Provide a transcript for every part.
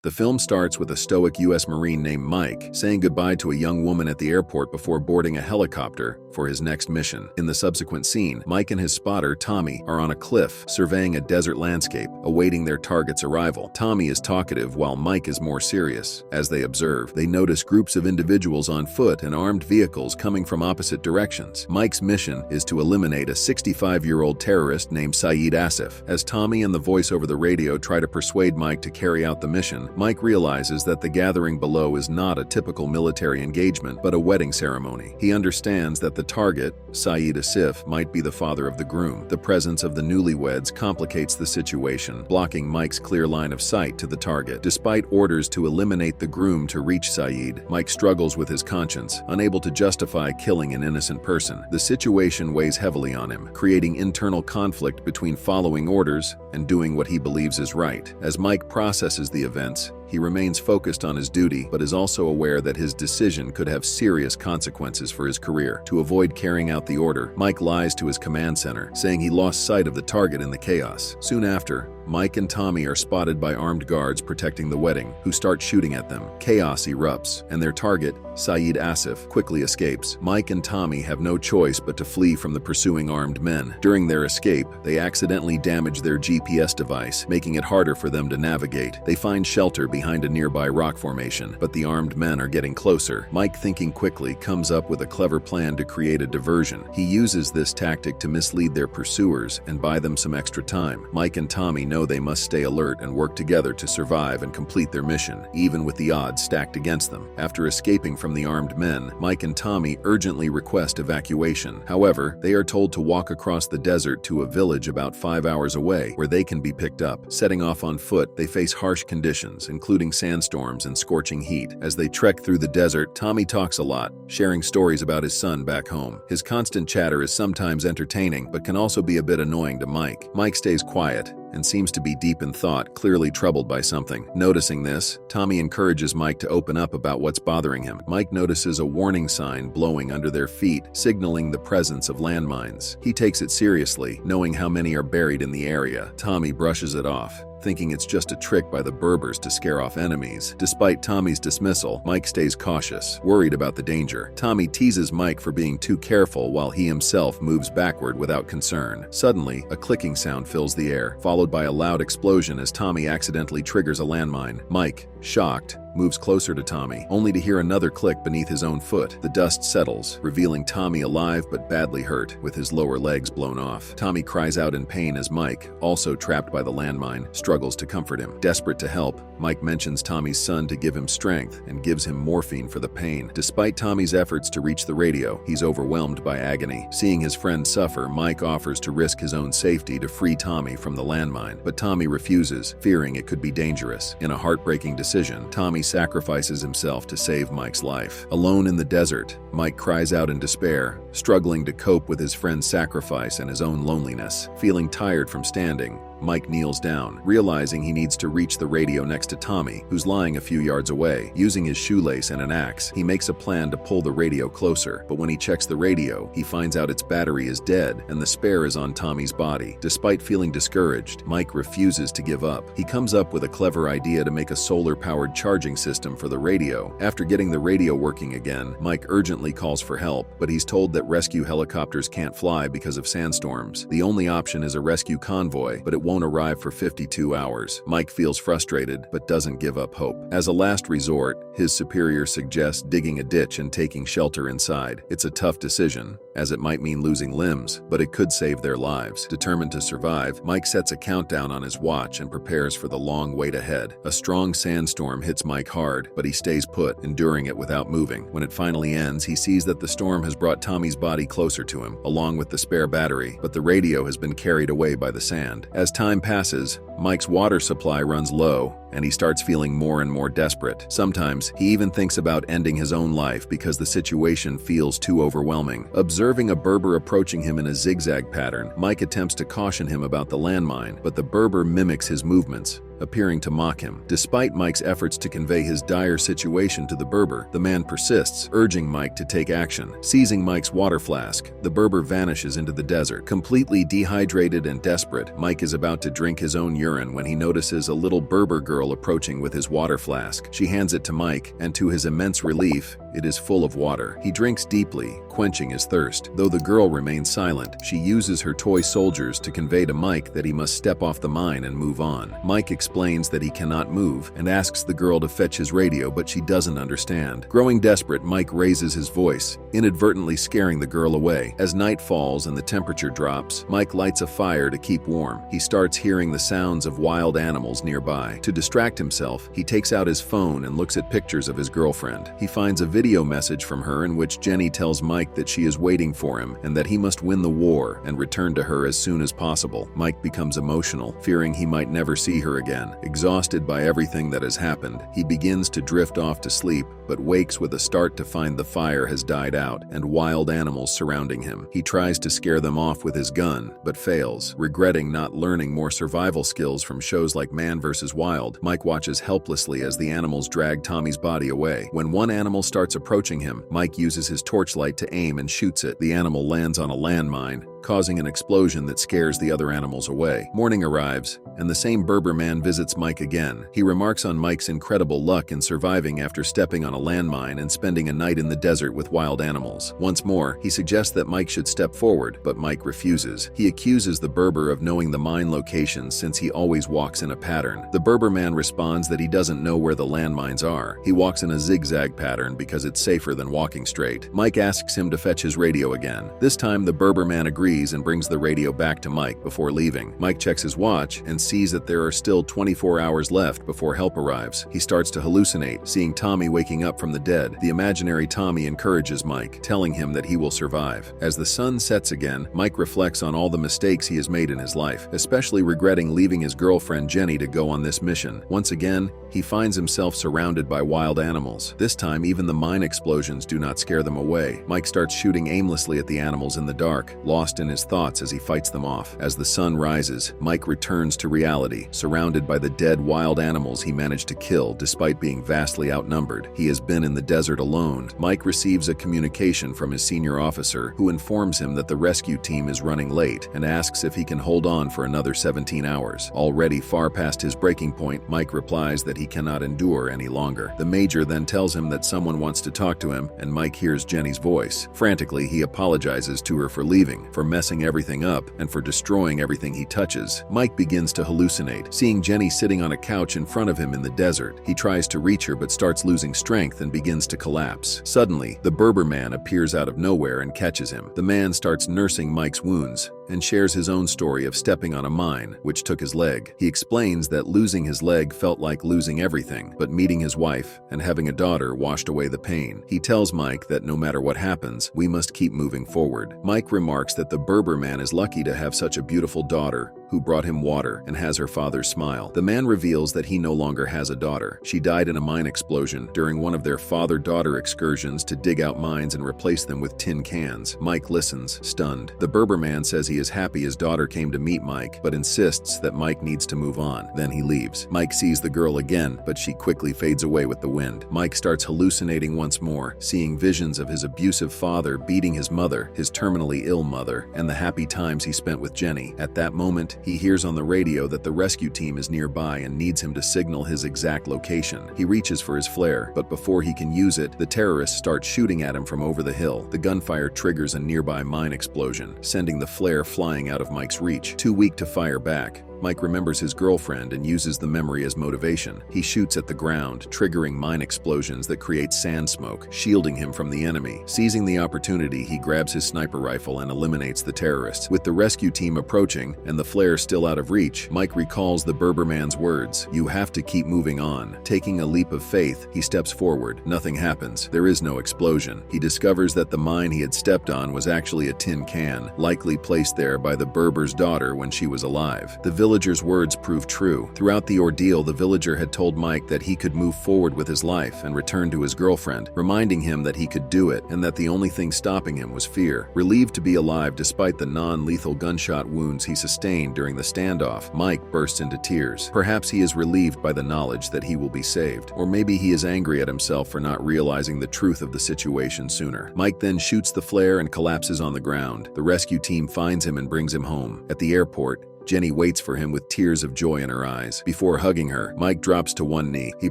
The film starts with a stoic U.S. Marine named Mike saying goodbye to a young woman at the airport before boarding a helicopter for his next mission. In the subsequent scene, Mike and his spotter, Tommy, are on a cliff, surveying a desert landscape, awaiting their target's arrival. Tommy is talkative while Mike is more serious. As they observe, they notice groups of individuals on foot and armed vehicles coming from opposite directions. Mike's mission is to eliminate a 65-year-old terrorist named Saeed Asif. As Tommy and the voice over the radio try to persuade Mike to carry out the mission, Mike realizes that the gathering below is not a typical military engagement, but a wedding ceremony. He understands that the target, Saeed Asif, might be the father of the groom. The presence of the newlyweds complicates the situation, blocking Mike's clear line of sight to the target. Despite orders to eliminate the groom to reach Saeed, Mike struggles with his conscience, unable to justify killing an innocent person. The situation weighs heavily on him, creating internal conflict between following orders and doing what he believes is right. As Mike processes the events, he remains focused on his duty, but is also aware that his decision could have serious consequences for his career. To avoid carrying out the order, Mike lies to his command center, saying he lost sight of the target in the chaos. Soon after, Mike and Tommy are spotted by armed guards protecting the wedding, who start shooting at them. Chaos erupts, and their target, Saeed Asif, quickly escapes. Mike and Tommy have no choice but to flee from the pursuing armed men. During their escape, they accidentally damage their GPS device, making it harder for them to navigate. They find shelter behind a nearby rock formation, but the armed men are getting closer. Mike, thinking quickly, comes up with a clever plan to create a diversion. He uses this tactic to mislead their pursuers and buy them some extra time. Mike and Tommy know they must stay alert and work together to survive and complete their mission, even with the odds stacked against them. After escaping from the armed men, Mike and Tommy urgently request evacuation. However, they are told to walk across the desert to a village about 5 hours away, where they can be picked up. Setting off on foot, they face harsh conditions, including sandstorms and scorching heat. As they trek through the desert, Tommy talks a lot, sharing stories about his son back home. His constant chatter is sometimes entertaining, but can also be a bit annoying to Mike. Mike stays quiet and seems to be deep in thought, clearly troubled by something. Noticing this, Tommy encourages Mike to open up about what's bothering him. Mike notices a warning sign blowing under their feet, signaling the presence of landmines. He takes it seriously, knowing how many are buried in the area. Tommy brushes it off, thinking it's just a trick by the Berbers to scare off enemies. Despite Tommy's dismissal, Mike stays cautious, worried about the danger. Tommy teases Mike for being too careful while he himself moves backward without concern. Suddenly, a clicking sound fills the air, followed by a loud explosion as Tommy accidentally triggers a landmine. Mike, shocked, moves closer to Tommy, only to hear another click beneath his own foot. The dust settles, revealing Tommy alive but badly hurt, with his lower legs blown off. Tommy cries out in pain as Mike, also trapped by the landmine, struggles to comfort him. Desperate to help, Mike mentions Tommy's son to give him strength and gives him morphine for the pain. Despite Tommy's efforts to reach the radio, he's overwhelmed by agony. Seeing his friend suffer, Mike offers to risk his own safety to free Tommy from the landmine, but Tommy refuses, fearing it could be dangerous. In a heartbreaking decision, Tommy sacrifices himself to save Mike's life. Alone in the desert, Mike cries out in despair, struggling to cope with his friend's sacrifice and his own loneliness. Feeling tired from standing, Mike kneels down, realizing he needs to reach the radio next to Tommy, who's lying a few yards away. Using his shoelace and an axe, he makes a plan to pull the radio closer, but when he checks the radio, he finds out its battery is dead and the spare is on Tommy's body. Despite feeling discouraged, Mike refuses to give up. He comes up with a clever idea to make a solar-powered charging system for the radio. After getting the radio working again, Mike urgently calls for help, but he's told that rescue helicopters can't fly because of sandstorms. The only option is a rescue convoy, but it won't arrive for 52 hours. Mike feels frustrated, but doesn't give up hope. As a last resort, his superior suggests digging a ditch and taking shelter inside. It's a tough decision, as it might mean losing limbs, but it could save their lives. Determined to survive, Mike sets a countdown on his watch and prepares for the long wait ahead. A strong sandstorm hits Mike hard, but he stays put, enduring it without moving. When it finally ends, he sees that the storm has brought Tommy's body closer to him, along with the spare battery, but the radio has been carried away by the sand. As time passes, Mike's water supply runs low, and he starts feeling more and more desperate. Sometimes, he even thinks about ending his own life because the situation feels too overwhelming. Observing a Berber approaching him in a zigzag pattern, Mike attempts to caution him about the landmine, but the Berber mimics his movements, appearing to mock him. Despite Mike's efforts to convey his dire situation to the Berber, the man persists, urging Mike to take action. Seizing Mike's water flask, the Berber vanishes into the desert. Completely dehydrated and desperate, Mike is about to drink his own urine when he notices a little Berber girl approaching with his water flask. She hands it to Mike, and to his immense relief, it is full of water. He drinks deeply, quenching his thirst. Though the girl remains silent, she uses her toy soldiers to convey to Mike that he must step off the mine and move on. Mike explains that he cannot move and asks the girl to fetch his radio, but she doesn't understand. Growing desperate, Mike raises his voice, inadvertently scaring the girl away. As night falls and the temperature drops, Mike lights a fire to keep warm. He starts hearing the sounds of wild animals nearby. To distract himself, he takes out his phone and looks at pictures of his girlfriend. He finds a video message from her in which Jenny tells Mike that she is waiting for him and that he must win the war and return to her as soon as possible. Mike becomes emotional, fearing he might never see her again. Exhausted by everything that has happened, he begins to drift off to sleep, but wakes with a start to find the fire has died out and wild animals surrounding him. He tries to scare them off with his gun, but fails. Regretting not learning more survival skills from shows like Man vs. Wild, Mike watches helplessly as the animals drag Tommy's body away. When one animal starts approaching him, Mike uses his torchlight to aim and shoots it. The animal lands on a landmine, causing an explosion that scares the other animals away. Morning arrives, and the same Berber man visits Mike again. He remarks on Mike's incredible luck in surviving after stepping on a landmine and spending a night in the desert with wild animals. Once more, he suggests that Mike should step forward, but Mike refuses. He accuses the Berber of knowing the mine locations since he always walks in a pattern. The Berber man responds that he doesn't know where the landmines are. He walks in a zigzag pattern because it's safer than walking straight. Mike asks him to fetch his radio again. This time, the Berber man agrees and brings the radio back to Mike before leaving. Mike checks his watch and sees that there are still 24 hours left before help arrives. He starts to hallucinate, seeing Tommy waking up from the dead. The imaginary Tommy encourages Mike, telling him that he will survive. As the sun sets again, Mike reflects on all the mistakes he has made in his life, especially regretting leaving his girlfriend Jenny to go on this mission. Once again, he finds himself surrounded by wild animals. This time, even the mine explosions do not scare them away. Mike starts shooting aimlessly at the animals in the dark, lost in his thoughts as he fights them off. As the sun rises, Mike returns to reality, surrounded by the dead wild animals he managed to kill despite being vastly outnumbered. He has been in the desert alone. Mike receives a communication from his senior officer, who informs him that the rescue team is running late and asks if he can hold on for another 17 hours. Already far past his breaking point, Mike replies that he cannot endure any longer. The major then tells him that someone wants to talk to him, and Mike hears Jenny's voice. Frantically, he apologizes to her for leaving, for messing everything up, and for destroying everything he touches. Mike begins to hallucinate, seeing Jenny sitting on a couch in front of him in the desert. He tries to reach her but starts losing strength and begins to collapse. Suddenly, the Berber man appears out of nowhere and catches him. The man starts nursing Mike's wounds and shares his own story of stepping on a mine, which took his leg. He explains that losing his leg felt like losing everything, but meeting his wife and having a daughter washed away the pain. He tells Mike that no matter what happens, we must keep moving forward. Mike remarks that the Berber man is lucky to have such a beautiful daughter who brought him water and has her father's smile. The man reveals that he no longer has a daughter. She died in a mine explosion during one of their father-daughter excursions to dig out mines and replace them with tin cans. Mike listens, stunned. The Berber man says he is happy his daughter came to meet Mike, but insists that Mike needs to move on. Then he leaves. Mike sees the girl again, but she quickly fades away with the wind. Mike starts hallucinating once more, seeing visions of his abusive father beating his mother, his terminally ill mother, and the happy times he spent with Jenny. At that moment, he hears on the radio that the rescue team is nearby and needs him to signal his exact location. He reaches for his flare, but before he can use it, the terrorists start shooting at him from over the hill. The gunfire triggers a nearby mine explosion, sending the flare flying out of Mike's reach. Too weak to fire back, Mike remembers his girlfriend and uses the memory as motivation. He shoots at the ground, triggering mine explosions that create sand smoke, shielding him from the enemy. Seizing the opportunity, he grabs his sniper rifle and eliminates the terrorists. With the rescue team approaching and the flare still out of reach, Mike recalls the Berber man's words, "You have to keep moving on." Taking a leap of faith, he steps forward. Nothing happens. There is no explosion. He discovers that the mine he had stepped on was actually a tin can, likely placed there by the Berber's daughter when she was alive. The villager's words proved true. Throughout the ordeal, the villager had told Mike that he could move forward with his life and return to his girlfriend, reminding him that he could do it and that the only thing stopping him was fear. Relieved to be alive despite the non-lethal gunshot wounds he sustained during the standoff, Mike bursts into tears. Perhaps he is relieved by the knowledge that he will be saved, or maybe he is angry at himself for not realizing the truth of the situation sooner. Mike then shoots the flare and collapses on the ground. The rescue team finds him and brings him home. At the airport, Jenny waits for him with tears of joy in her eyes. Before hugging her, Mike drops to one knee. He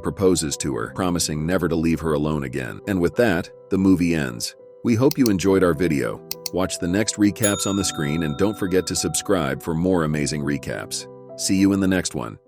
proposes to her, promising never to leave her alone again. And with that, the movie ends. We hope you enjoyed our video. Watch the next recaps on the screen and don't forget to subscribe for more amazing recaps. See you in the next one.